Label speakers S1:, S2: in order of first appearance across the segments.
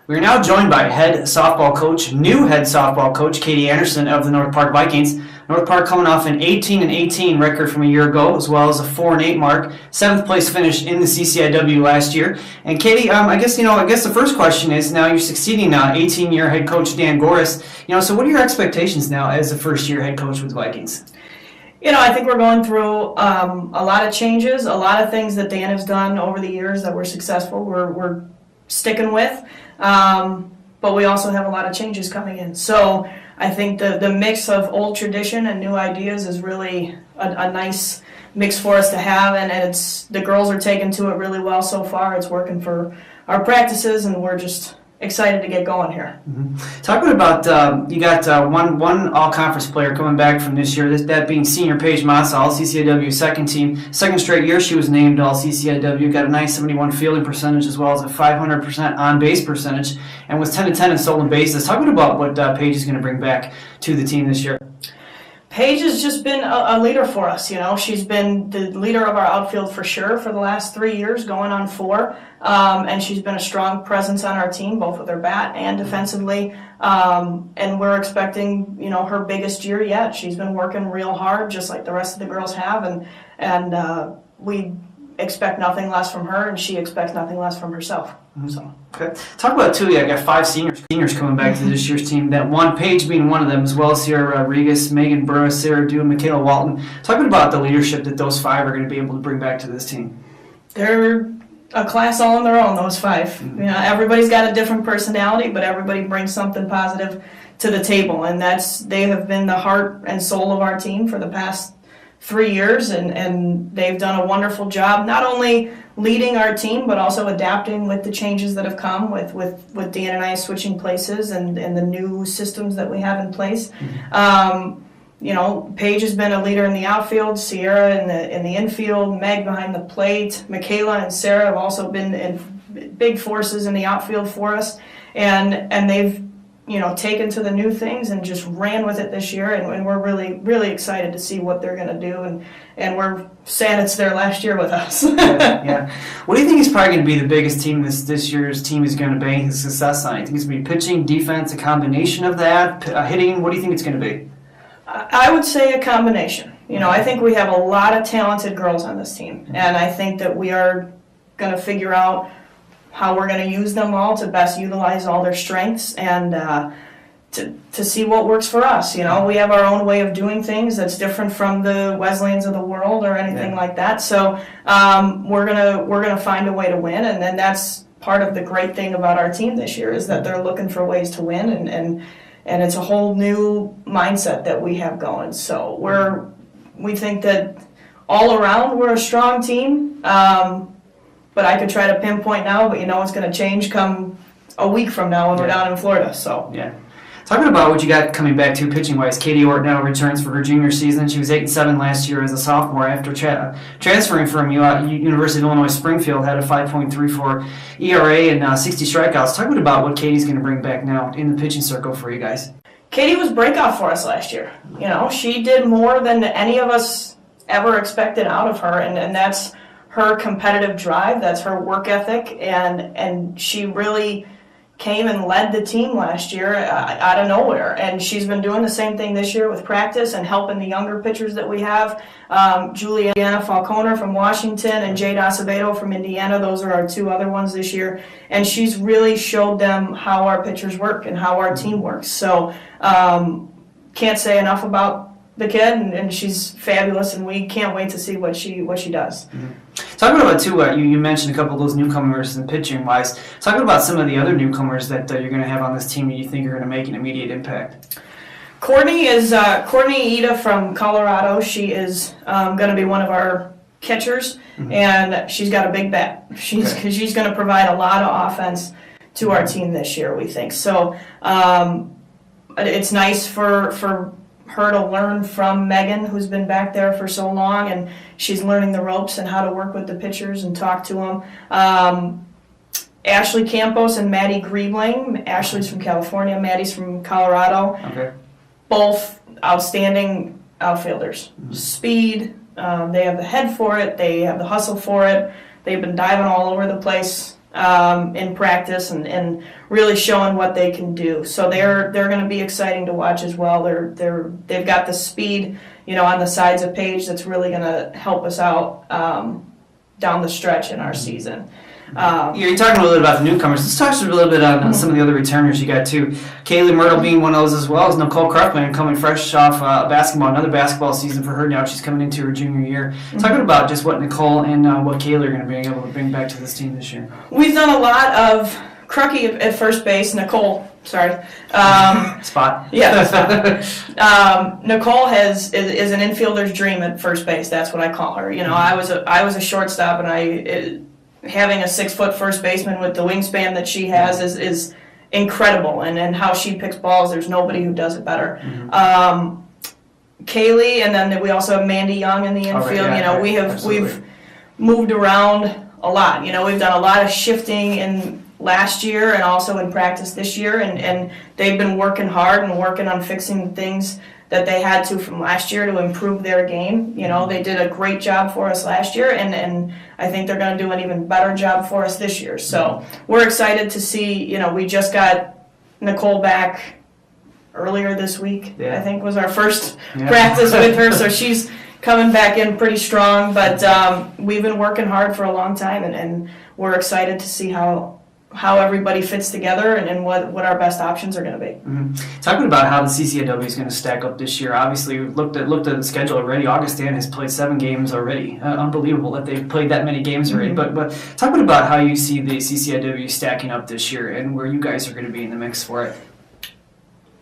S1: We are now joined by new head softball coach, Katie Anderson of the North Park Vikings. North Park coming off an 18-18 record from a year ago, as well as a 4-8 mark, 7th place finish in the CCIW last year. And Katie, I guess the first question is, now you're succeeding 18-year head coach Dan Goris. So what are your expectations now as a first-year head coach with the Vikings?
S2: I think we're going through a lot of changes, a lot of things that Dan has done over the years that were successful. We're sticking with. But we also have a lot of changes coming in. So I think the mix of old tradition and new ideas is really a nice mix for us to have, and the girls are taking to it really well so far. It's working for our practices, and we're just excited to get going here.
S1: Mm-hmm. Talk about you got one all-conference player coming back from this year, that being senior Paige Massa, all-CCIW second team. Second straight year she was named all-CCIW, got a 971 fielding percentage as well as a 500% on-base percentage, and was 10-10 in stolen bases. Talk about what Paige is going to bring back to the team this year.
S2: Paige has just been a leader for us. She's been the leader of our outfield for sure for the last 3 years, going on 4. And she's been a strong presence on our team, both with her bat and defensively. And we're expecting, her biggest year yet. She's been working real hard, just like the rest of the girls have, and we expect nothing less from her, and she expects nothing less from herself.
S1: Mm-hmm. So. Okay. Talk about I got 5 seniors coming back to this year's team. That one, Paige being one of them, as well as Sierra Rodriguez, Megan Burris, Sarah Dew, and Michaela Walton. Talking about the leadership that those 5 are going to be able to bring back to this team.
S2: They're a class all on their own, those 5. Mm-hmm. Everybody's got a different personality, but everybody brings something positive to the table, and they have been the heart and soul of our team for the past 3 years, and they've done a wonderful job, not only leading our team, but also adapting with the changes that have come with Dan and I switching places and the new systems that we have in place. Mm-hmm. Paige has been a leader in the outfield, Sierra in the infield, Meg behind the plate, Michaela and Sarah have also been big forces in the outfield for us, and they've taken to the new things and just ran with it this year, and we're really, really excited to see what they're going to do, and we're sad it's their last year with us.
S1: Yeah. What do you think is probably going to be the biggest team this year's team is going to bank success on? You think it's going to be pitching, defense, a combination of that, hitting? What do you think it's going to be?
S2: I would say a combination. I think we have a lot of talented girls on this team, and I think that we are going to figure out how we're going to use them all to best utilize all their strengths and to see what works for us. We have our own way of doing things that's different from the Wesleyans of the world or anything like that. So we're gonna find a way to win, and then that's part of the great thing about our team this year is that they're looking for ways to win, and it's a whole new mindset that we have going. So we think that all around we're a strong team. But I could try to pinpoint now, but it's going to change come a week from now when we're down in Florida. So
S1: yeah. Talking about what you got coming back to pitching-wise, Katie Orton now returns for her junior season. She was 8-7 last year as a sophomore after transferring from University of Illinois Springfield, had a 5.34 ERA and 60 strikeouts. Talk about what Katie's going to bring back now in the pitching circle for you guys.
S2: Katie was breakout for us last year. She did more than any of us ever expected out of her, and that's her competitive drive, that's her work ethic, and she really came and led the team last year out of nowhere, and she's been doing the same thing this year with practice and helping the younger pitchers that we have. Juliana Falconer from Washington and Jade Acevedo from Indiana, those are our 2 other ones this year, and she's really showed them how our pitchers work and how our team works. So can't say enough about the kid, and she's fabulous, and we can't wait to see what she does.
S1: Mm-hmm. Talking about too, you mentioned a couple of those newcomers in pitching wise. Talking about some of the other newcomers that you're going to have on this team that you think are going to make an immediate impact.
S2: Courtney Ida from Colorado. She is going to be one of our catchers, mm-hmm. and she's got a big bat. She's going to provide a lot of offense to our team this year, we think. So it's nice for her to learn from Megan, who's been back there for so long, and she's learning the ropes and how to work with the pitchers and talk to them. Ashley Campos and Maddie Griebling. Ashley's from California, Maddie's from Colorado.
S1: Okay.
S2: Both outstanding outfielders. Mm-hmm. Speed, they have the head for it, they have the hustle for it. They've been diving all over the place in practice and really showing what they can do. So they're going to be exciting to watch as well. They've got the speed, on the sides of Page that's really going to help us out down the stretch in our season.
S1: You're talking a little bit about the newcomers. Let's talk a little bit on some of the other returners you got too. Kaylee Myrtle being one of those, as well as Nicole Krupman coming fresh off another basketball season for her now. She's coming into her junior year. Talking about just what Nicole and what Kaylee are going to be able to bring back to this team this year.
S2: We've done a lot of Crucky at first base. Nicole, sorry.
S1: Spot.
S2: Yeah. Nicole is an infielder's dream at first base. That's what I call her. I was a shortstop, and having a 6-foot first baseman with the wingspan that she has is incredible, and how she picks balls, there's nobody who does it better. Kaylee, and then we also have Mandy Young in the infield. We've moved around a lot. We've done a lot of shifting in last year and also in practice this year, and they've been working hard and working on fixing things that they had to from last year to improve their game. They did a great job for us last year, and I think they're going to do an even better job for us this year. So we're excited to see, we just got Nicole back earlier this week, I think was our first practice with her, so she's coming back in pretty strong, but we've been working hard for a long time, and we're excited to see how everybody fits together and what our best options are going to be.
S1: Talking about how the CCIW is going to stack up this year, obviously we've looked at the schedule already. Augustin has played 7 games already. Unbelievable that they've played that many games already. But talking about how you see the CCIW stacking up this year and where you guys are going to be in the mix for it.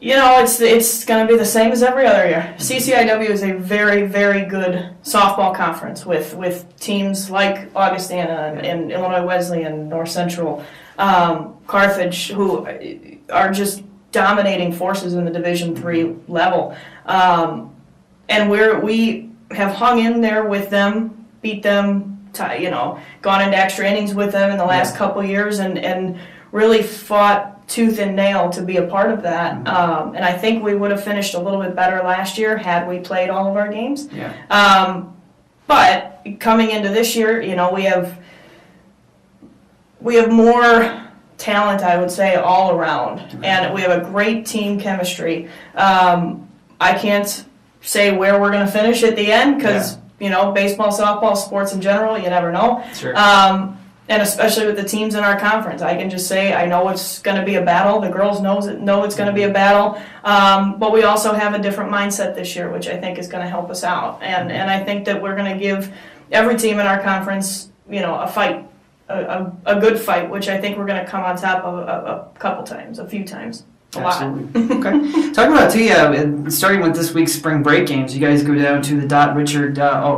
S2: It's going to be the same as every other year. CCIW is a very, very good softball conference with teams like Augustana and Illinois Wesleyan, North Central, Carthage, who are just dominating forces in the Division III level. And we have hung in there with them, beat them, gone into extra innings with them in the last couple years, and really fought tooth and nail to be a part of that. And I think we would have finished a little bit better last year had we played all of our games. But coming into this year, we have more talent, I would say, all around, and we have a great team chemistry. I can't say where we're going to finish at the end because baseball, softball, sports in general, you never know.
S1: Sure.
S2: And especially with the teams in our conference, I can just say I know it's going to be a battle. The girls know it's going to be a battle, but we also have a different mindset this year, which I think is going to help us out. And I think that we're going to give every team in our conference, a fight. A good fight, which I think we're going to come on top of a few times.
S1: Absolutely. Okay. Talking about too, starting with this week's spring break games, you guys go down to the Dot Richard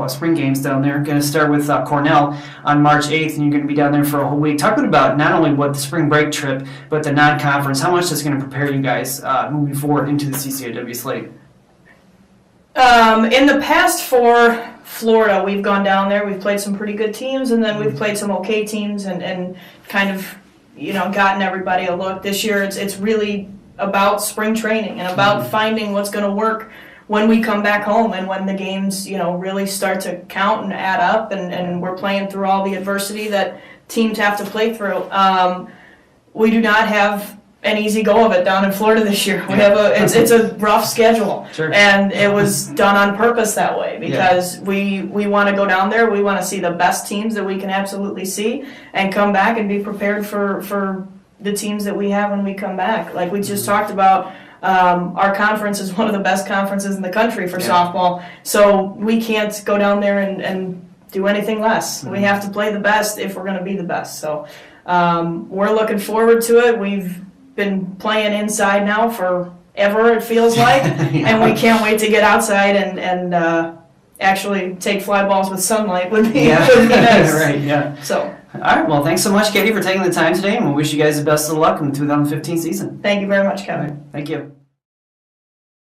S1: spring games down there. Going to start with Cornell on March 8th, and you're going to be down there for a whole week. Talking about not only what the spring break trip, but the non-conference. How much that's going to prepare you guys moving forward into the CCIW slate?
S2: In the past for Florida, we've gone down there. We've played some pretty good teams, and then we've played some okay teams, and kind of gotten everybody a look. This year, it's really about spring training and about finding what's going to work when we come back home and when the games really start to count and add up, and we're playing through all the adversity that teams have to play through. We do not have an easy go of it down in Florida this year. We have it's a rough schedule,
S1: sure.
S2: And it was done on purpose that way because we want to go down there. We want to see the best teams that we can absolutely see and come back and be prepared for the teams that we have when we come back. Like we just talked about, our conference is one of the best conferences in the country for softball, so we can't go down there and do anything less. We have to play the best if we're going to be the best. So we're looking forward to it. We've been playing inside now forever, it feels like, and we can't wait to get outside and actually take fly balls with sunlight would be nice.
S1: Right, yeah.
S2: So.
S1: All right, well, thanks so much, Katie, for taking the time today, and we'll wish you guys the best of luck in the 2015 season.
S2: Thank you very much, Kevin.
S1: All right, thank you.